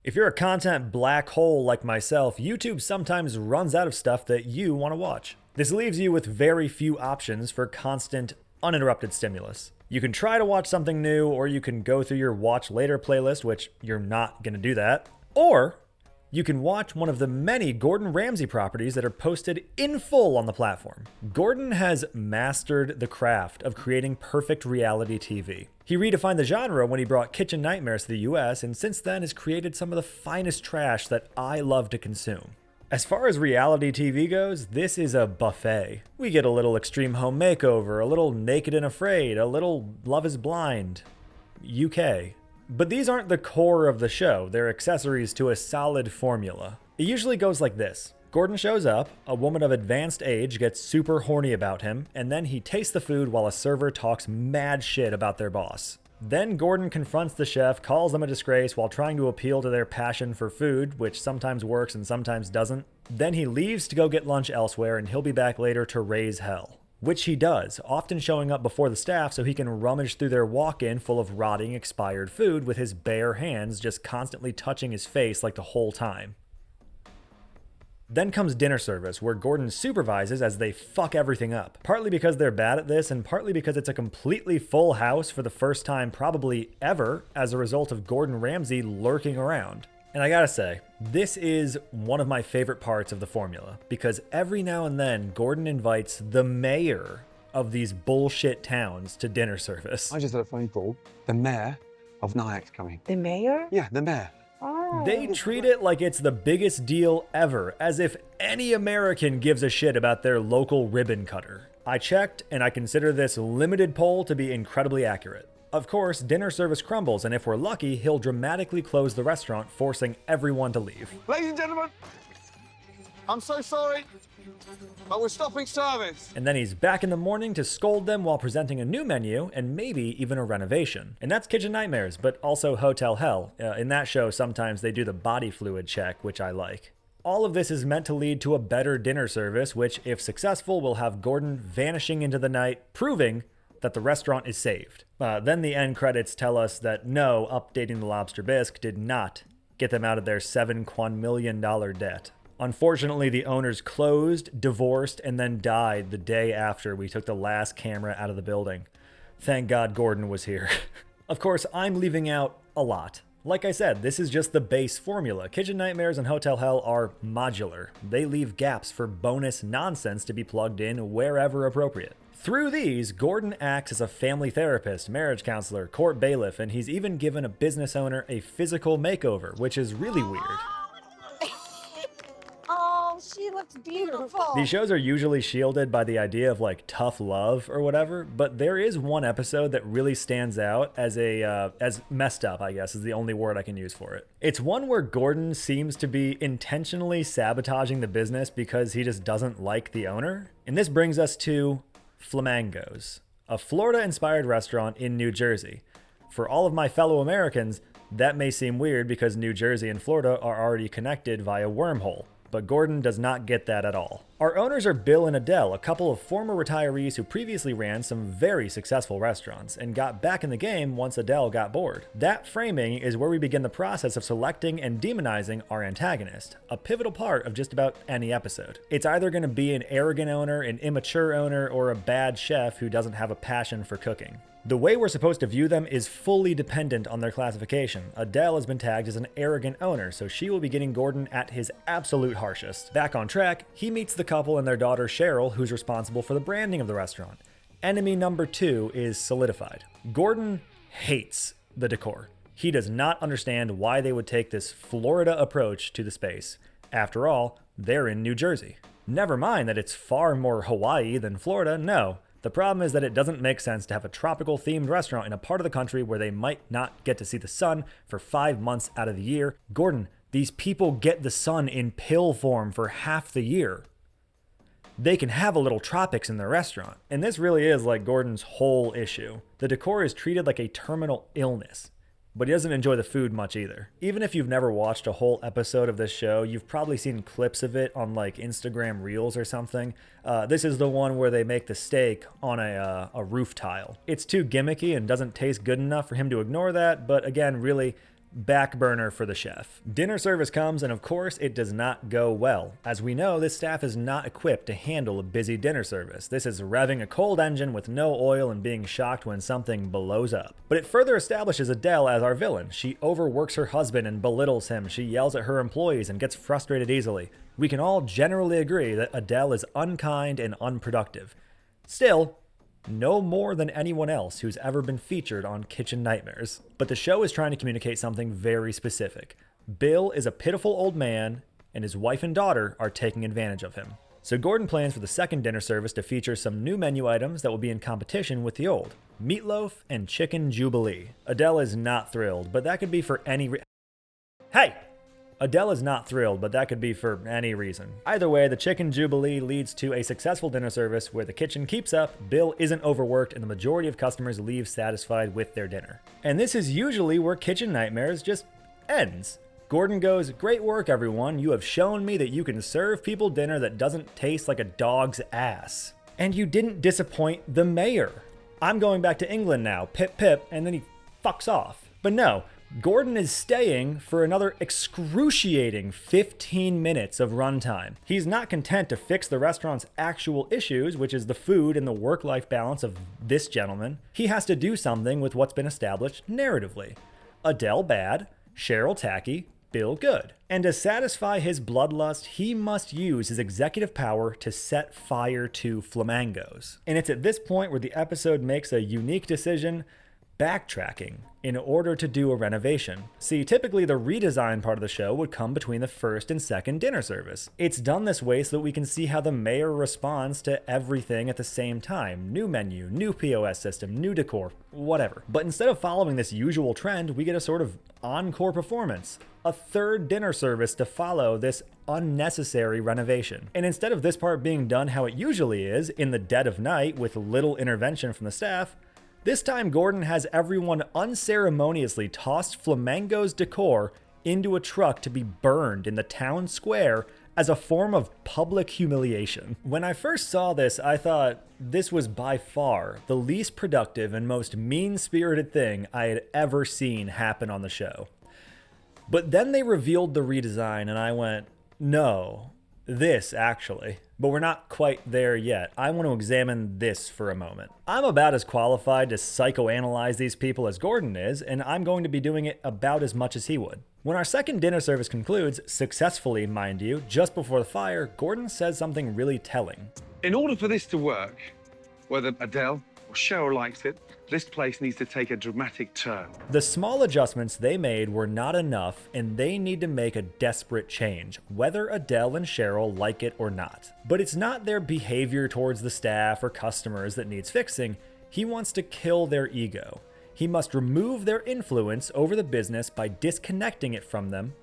If you're a content black hole like myself, YouTube sometimes runs out of stuff that you want to watch. This leaves you with very few options for constant, uninterrupted stimulus. You can try to watch something new, or you can go through your watch later playlist, which you're not going to do that. Or you can watch one of the many Gordon Ramsay properties that are posted in full on the platform. Gordon has mastered the craft of creating perfect reality TV. He redefined the genre when he brought KitchenNightmares to the US, and since then has created some of the finest trash that I love to consume. As far as reality TV goes, this is a buffet. We get a little Extreme Home Makeover, a little Naked and Afraid, a little Love is Blind, UK. But these aren't the core of the show, they're accessories to a solid formula. It usually goes like this. Gordon shows up, a woman of advanced age gets super horny about him, and then he tastes the food while a server talks mad shit about their boss. Then Gordon confronts the chef, calls them a disgrace while trying to appeal to their passion for food, which sometimes works and sometimes doesn't. Then he leaves to go get lunch elsewhere, and he'll be back later to raise hell. Which he does, often showing up before the staff so he can rummage through their walk-in full of rotting, expired food with his bare hands just constantly touching his face like the whole time. Then comes dinner service, where Gordon supervises as they fuck everything up. Partly because they're bad at this, and partly because it's a completely full house for the first time probably ever as a result of Gordon Ramsay lurking around. And I gotta say, this is one of my favorite parts of the formula, because every now and then Gordon invites the mayor of these bullshit towns to dinner service. I just had a phone call. The mayor of Nyack's coming. The mayor? Yeah, the mayor. Oh. They treat it like it's the biggest deal ever, as if any American gives a shit about their local ribbon cutter. I checked, and I consider this limited poll to be incredibly accurate. Of course, dinner service crumbles, and if we're lucky, he'll dramatically close the restaurant, forcing everyone to leave. Ladies and gentlemen, I'm so sorry, but we're stopping service. And then he's back in the morning to scold them while presenting a new menu, and maybe even a renovation. And that's KitchenNightmares, but also Hotel Hell. In that show, sometimes they do the body fluid check, which I like. All of this is meant to lead to a better dinner service, which, if successful, will have Gordon vanishing into the night, proving that the restaurant is saved. Then the end credits tell us that no, updating the lobster bisque did not get them out of their $7 quadrillion debt. Unfortunately, the owners closed, divorced, and then died the day after we took the last camera out of the building. Thank God Gordon was here. Of course, I'm leaving out a lot. Like I said, this is just the base formula. KitchenNightmares and Hotel Hell are modular. They leave gaps for bonus nonsense to be plugged in wherever appropriate. Through these, Gordon acts as a family therapist, marriage counselor, court bailiff, and he's even given a business owner a physical makeover, which is really weird. Oh, she looks beautiful. These shows are usually shielded by the idea of like tough love or whatever, but there is one episode that really stands out as as messed up, I guess is the only word I can use for it. It's one where Gordon seems to be intentionally sabotaging the business because he just doesn't like the owner. And this brings us to Flamangos, a Florida-inspired restaurant in New Jersey. For all of my fellow Americans, that may seem weird because New Jersey and Florida are already connected via wormhole, but Gordon does not get that at all. Our owners are Bill and Adele, a couple of former retirees who previously ran some very successful restaurants and got back in the game once Adele got bored. That framing is where we begin the process of selecting and demonizing our antagonist, a pivotal part of just about any episode. It's either going to be an arrogant owner, an immature owner, or a bad chef who doesn't have a passion for cooking. The way we're supposed to view them is fully dependent on their classification. Adele has been tagged as an arrogant owner, so she will be getting Gordon at his absolute harshest. Back on track, he meets the couple and their daughter Cheryl, who's responsible for the branding of the restaurant. Enemy number 2 is solidified. Gordon hates the decor. He does not understand why they would take this Florida approach to the space. After all, they're in New Jersey. Never mind that it's far more Hawaii than Florida, no. The problem is that it doesn't make sense to have a tropical themed restaurant in a part of the country where they might not get to see the sun for 5 months out of the year. Gordon, these people get the sun in pill form for half the year. They can have a little tropics in their restaurant. And this really is like Gordon's whole issue. The decor is treated like a terminal illness. But he doesn't enjoy the food much either. Even if you've never watched a whole episode of this show, you've probably seen clips of it on like Instagram Reels or something. This is the one where they make the steak on a roof tile. It's too gimmicky and doesn't taste good enough for him to ignore that, but again, really, back burner for the chef. Dinner service comes, and of course, it does not go well. As we know, this staff is not equipped to handle a busy dinner service. This is revving a cold engine with no oil and being shocked when something blows up. But it further establishes Adele as our villain. She overworks her husband and belittles him. She yells at her employees and gets frustrated easily. We can all generally agree that Adele is unkind and unproductive. Still, no more than anyone else who's ever been featured on Kitchen Nightmares. But the show is trying to communicate something very specific. Bill is a pitiful old man, and his wife and daughter are taking advantage of him. So Gordon plans for the second dinner service to feature some new menu items that will be in competition with the old. Meatloaf and chicken jubilee. Adele is not thrilled, but that could be for any Hey! Adele is not thrilled, but that could be for any reason. Either way, the chicken jubilee leads to a successful dinner service where the kitchen keeps up, Bill isn't overworked, and the majority of customers leave satisfied with their dinner. And this is usually where Kitchen Nightmares just ends. Gordon goes, "Great work, everyone. You have shown me that you can serve people dinner that doesn't taste like a dog's ass. And you didn't disappoint the mayor. I'm going back to England now, pip pip," and then he fucks off. But no, Gordon is staying for another excruciating 15 minutes of runtime. He's not content to fix the restaurant's actual issues, which is the food and the work-life balance of this gentleman. He has to do something with what's been established narratively. Adele bad, Cheryl tacky, Bill good. And to satisfy his bloodlust, he must use his executive power to set fire to flamingos. And it's at this point where the episode makes a unique decision, backtracking in order to do a renovation. See, typically the redesign part of the show would come between the first and second dinner service. It's done this way so that we can see how the mayor responds to everything at the same time. New menu, new POS system, new decor, whatever. But instead of following this usual trend, we get a sort of encore performance. A third dinner service to follow this unnecessary renovation. And instead of this part being done how it usually is, in the dead of night with little intervention from the staff, this time Gordon has everyone unceremoniously toss Flamingo's decor into a truck to be burned in the town square as a form of public humiliation. When I first saw this, I thought this was by far the least productive and most mean-spirited thing I had ever seen happen on the show. But then they revealed the redesign and I went, no, this actually. But we're not quite there yet. I want to examine this for a moment. I'm about as qualified to psychoanalyze these people as Gordon is, and I'm going to be doing it about as much as he would. When our second dinner service concludes, successfully mind you, just before the fire, Gordon says something really telling. In order for this to work, whether Adele or Cheryl likes it, this place needs to take a dramatic turn. The small adjustments they made were not enough, and they need to make a desperate change, whether Adele and Cheryl like it or not. But it's not their behavior towards the staff or customers that needs fixing. He wants to kill their ego. He must remove their influence over the business by disconnecting it from them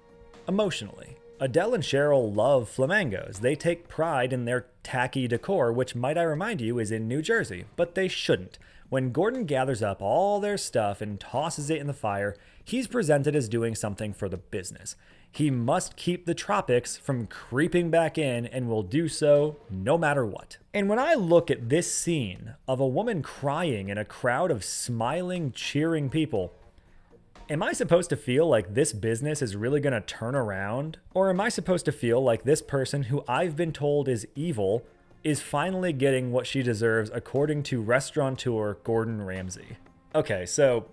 emotionally. Adele and Cheryl love flamingos. They take pride in their tacky decor, which, might I remind you, is in New Jersey, but they shouldn't. When Gordon gathers up all their stuff and tosses it in the fire, he's presented as doing something for the business. He must keep the tropics from creeping back in and will do so no matter what. And when I look at this scene of a woman crying in a crowd of smiling, cheering people, am I supposed to feel like this business is really going to turn around? Or am I supposed to feel like this person who I've been told is evil is finally getting what she deserves according to restaurateur Gordon Ramsay? Okay, so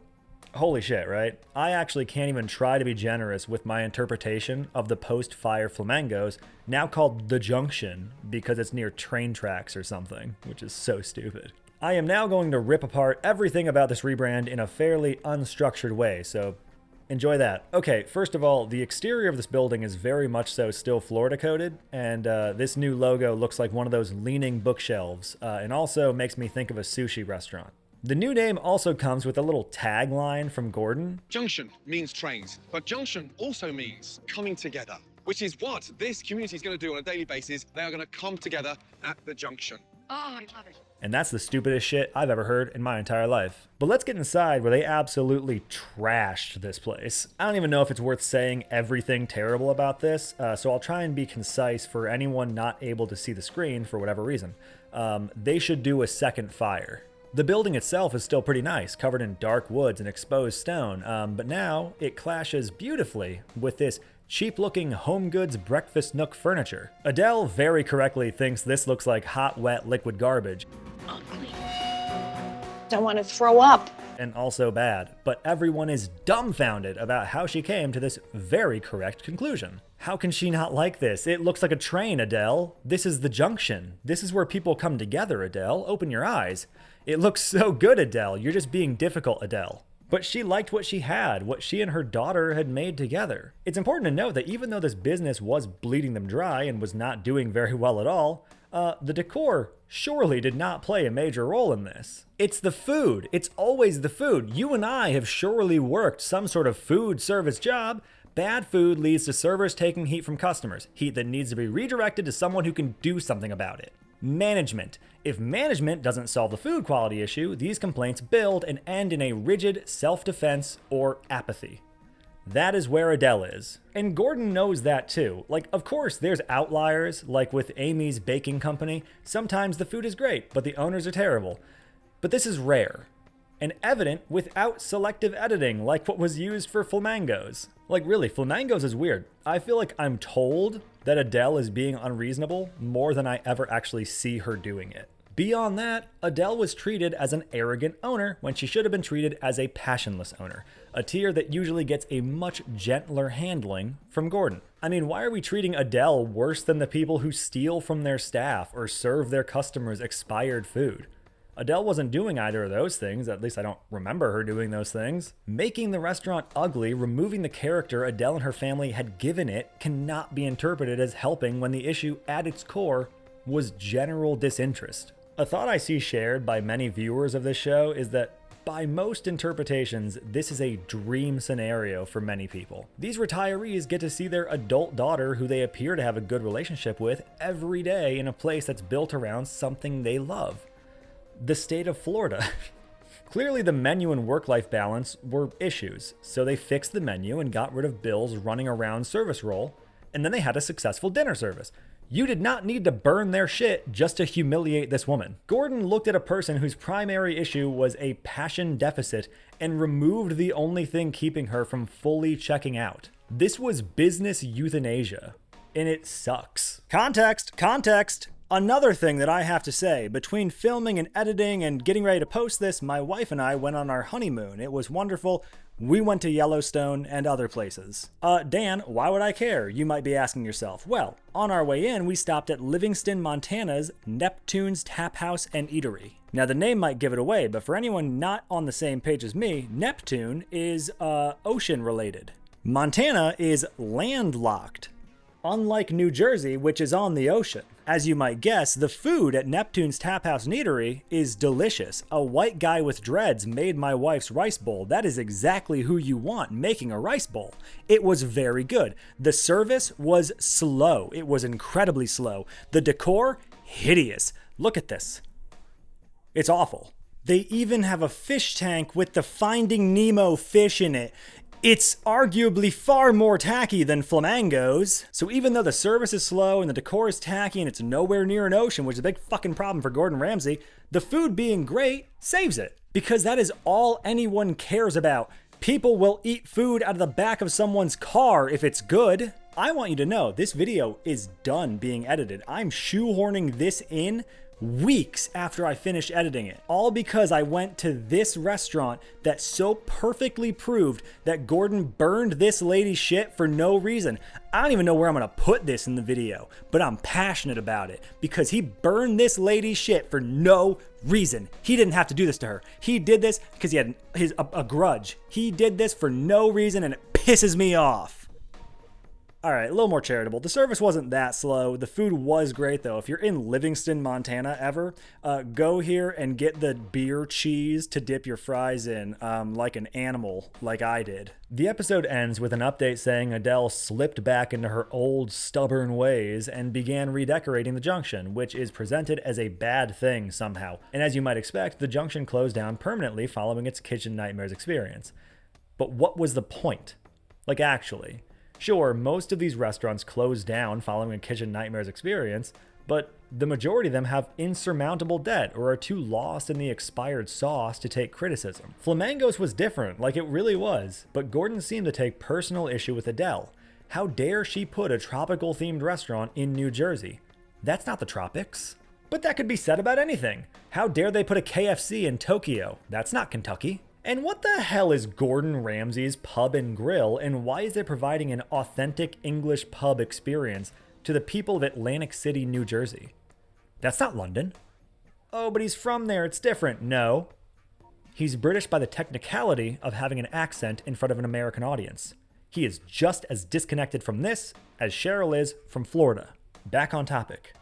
holy shit, right? I actually can't even try to be generous with my interpretation of the post-fire flamingos, now called The Junction because it's near train tracks or something, which is so stupid. I am now going to rip apart everything about this rebrand in a fairly unstructured way, so enjoy that. Okay, first of all, the exterior of this building is very much so still Florida coded, and this new logo looks like one of those leaning bookshelves, and also makes me think of a sushi restaurant. The new name also comes with a little tagline from Gordon. Junction means trains, but junction also means coming together, which is what this community is going to do on a daily basis. They are going to come together at the junction. Oh, I love it. And that's the stupidest shit I've ever heard in my entire life. But let's get inside where they absolutely trashed this place. I don't even know if it's worth saying everything terrible about this, so I'll try and be concise for anyone not able to see the screen for whatever reason. They should do a second fire. The building itself is still pretty nice, covered in dark woods and exposed stone, but now it clashes beautifully with this cheap-looking home goods breakfast nook furniture. Adele very correctly thinks this looks like hot, wet, liquid garbage. Ugly. Don't want to throw up. And also bad, but everyone is dumbfounded about how she came to this very correct conclusion. How can she not like this? It looks like a train, Adele. This is the junction. This is where people come together, Adele. Open your eyes. It looks so good, Adele. You're just being difficult, Adele. But she liked what she had, what she and her daughter had made together. It's important to note that even though this business was bleeding them dry and was not doing very well at all, the decor surely did not play a major role in this. It's the food. It's always the food. You and I have surely worked some sort of food service job. Bad food leads to servers taking heat from customers, heat that needs to be redirected to someone who can do something about it. Management. If management doesn't solve the food quality issue, these complaints build and end in a rigid self-defense or apathy. That is where Adele is. And Gordon knows that too. Like, of course, there's outliers, like with Amy's baking company. Sometimes the food is great, but the owners are terrible. But this is rare. And evident without selective editing, like what was used for Flamingos. Like, really, Flamingos is weird. I feel like I'm told that Adele is being unreasonable more than I ever actually see her doing it. Beyond that, Adele was treated as an arrogant owner when she should have been treated as a passionless owner, a tier that usually gets a much gentler handling from Gordon. I mean, why are we treating Adele worse than the people who steal from their staff or serve their customers expired food? Adele wasn't doing either of those things, at least I don't remember her doing those things. Making the restaurant ugly, removing the character Adele and her family had given it, cannot be interpreted as helping when the issue at its core was general disinterest. A thought I see shared by many viewers of this show is that by most interpretations, this is a dream scenario for many people. These retirees get to see their adult daughter, who they appear to have a good relationship with, every day in a place that's built around something they love. The state of Florida. Clearly the menu and work-life balance were issues, so they fixed the menu and got rid of Bill's running around service role, and then they had a successful dinner service. You did not need to burn their shit just to humiliate this woman. Gordon looked at a person whose primary issue was a passion deficit and removed the only thing keeping her from fully checking out. This was business euthanasia, and it sucks. Context. Another thing that I have to say, between filming and editing and getting ready to post this, my wife and I went on our honeymoon. It was wonderful. We went to Yellowstone and other places. Dan, why would I care? You might be asking yourself. Well, on our way in, we stopped at Livingston, Montana's Neptune's Tap House and Eatery. Now, the name might give it away, but for anyone not on the same page as me, Neptune is ocean related. Montana is landlocked, unlike New Jersey, which is on the ocean. As you might guess, the food at Neptune's Tap House and Eatery is delicious. A white guy with dreads made my wife's rice bowl. That is exactly who you want making a rice bowl. It was very good. The service was slow. It was incredibly slow. The decor, hideous. Look at this. It's awful. They even have a fish tank with the Finding Nemo fish in it. It's arguably far more tacky than Flamingos. So even though the service is slow and the decor is tacky and it's nowhere near an ocean, which is a big fucking problem for Gordon Ramsay, the food being great saves it. Because that is all anyone cares about. People will eat food out of the back of someone's car if it's good. I want you to know this video is done being edited. I'm shoehorning this in weeks after I finished editing it, all because I went to this restaurant that so perfectly proved that Gordon burned this lady's shit for no reason. I don't even know where I'm gonna put this in the video, but I'm passionate about it because he burned this lady's shit for no reason. He didn't have to do this to her. He did this because he had a grudge. He did this for no reason, and it pisses me off. Alright, a little more charitable. The service wasn't that slow. The food was great, though. If you're in Livingston, Montana, ever, go here and get the beer cheese to dip your fries in, like an animal, like I did. The episode ends with an update saying Adele slipped back into her old, stubborn ways and began redecorating the junction, which is presented as a bad thing somehow. And as you might expect, the junction closed down permanently following its Kitchen Nightmares experience. But what was the point? Like, actually. Sure, most of these restaurants closed down following a Kitchen Nightmares experience, but the majority of them have insurmountable debt or are too lost in the expired sauce to take criticism. Flamingo's was different, like it really was, but Gordon seemed to take personal issue with Adele. How dare she put a tropical themed restaurant in New Jersey? That's not the tropics. But that could be said about anything. How dare they put a KFC in Tokyo? That's not Kentucky. And what the hell is Gordon Ramsay's Pub and Grill, and why is it providing an authentic English pub experience to the people of Atlantic City, New Jersey? That's not London. Oh, but he's from there, it's different. No. He's British by the technicality of having an accent in front of an American audience. He is just as disconnected from this as Cheryl is from Florida. Back on topic.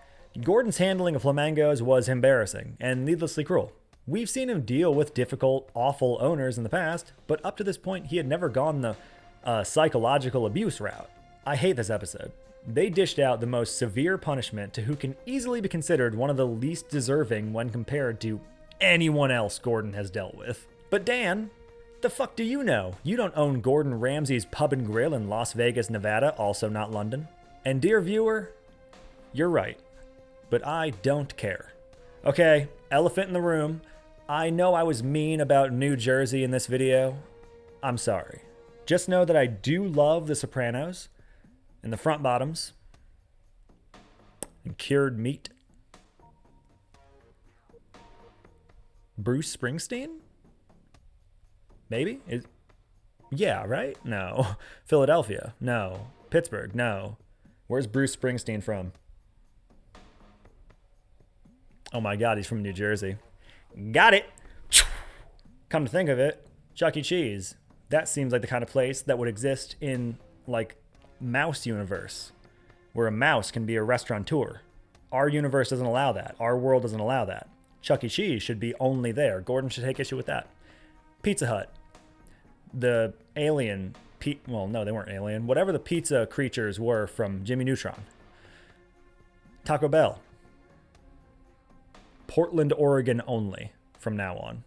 Gordon's handling of flamingos was embarrassing and needlessly cruel. We've seen him deal with difficult, awful owners in the past, but up to this point, he had never gone the psychological abuse route. I hate this episode. They dished out the most severe punishment to who can easily be considered one of the least deserving when compared to anyone else Gordon has dealt with. But Dan, the fuck do you know? You don't own Gordon Ramsay's Pub and Grill in Las Vegas, Nevada, also not London. And dear viewer, you're right, but I don't care. Okay, elephant in the room. I know I was mean about New Jersey in this video. I'm sorry. Just know that I do love The Sopranos and the front bottoms and cured meat. Bruce Springsteen? Maybe? Yeah, right? No. Philadelphia? No. Pittsburgh? No. Where's Bruce Springsteen from? Oh my God, he's from New Jersey. Got it! Come to think of it, Chuck E. Cheese. That seems like the kind of place that would exist in, like, Mouse universe, where a mouse can be a restaurateur. Our universe doesn't allow that. Our world doesn't allow that. Chuck E. Cheese should be only there. Gordon should take issue with that. Pizza Hut. The alien... well, no, they weren't alien. Whatever the pizza creatures were from Jimmy Neutron. Taco Bell. Portland, Oregon only from now on.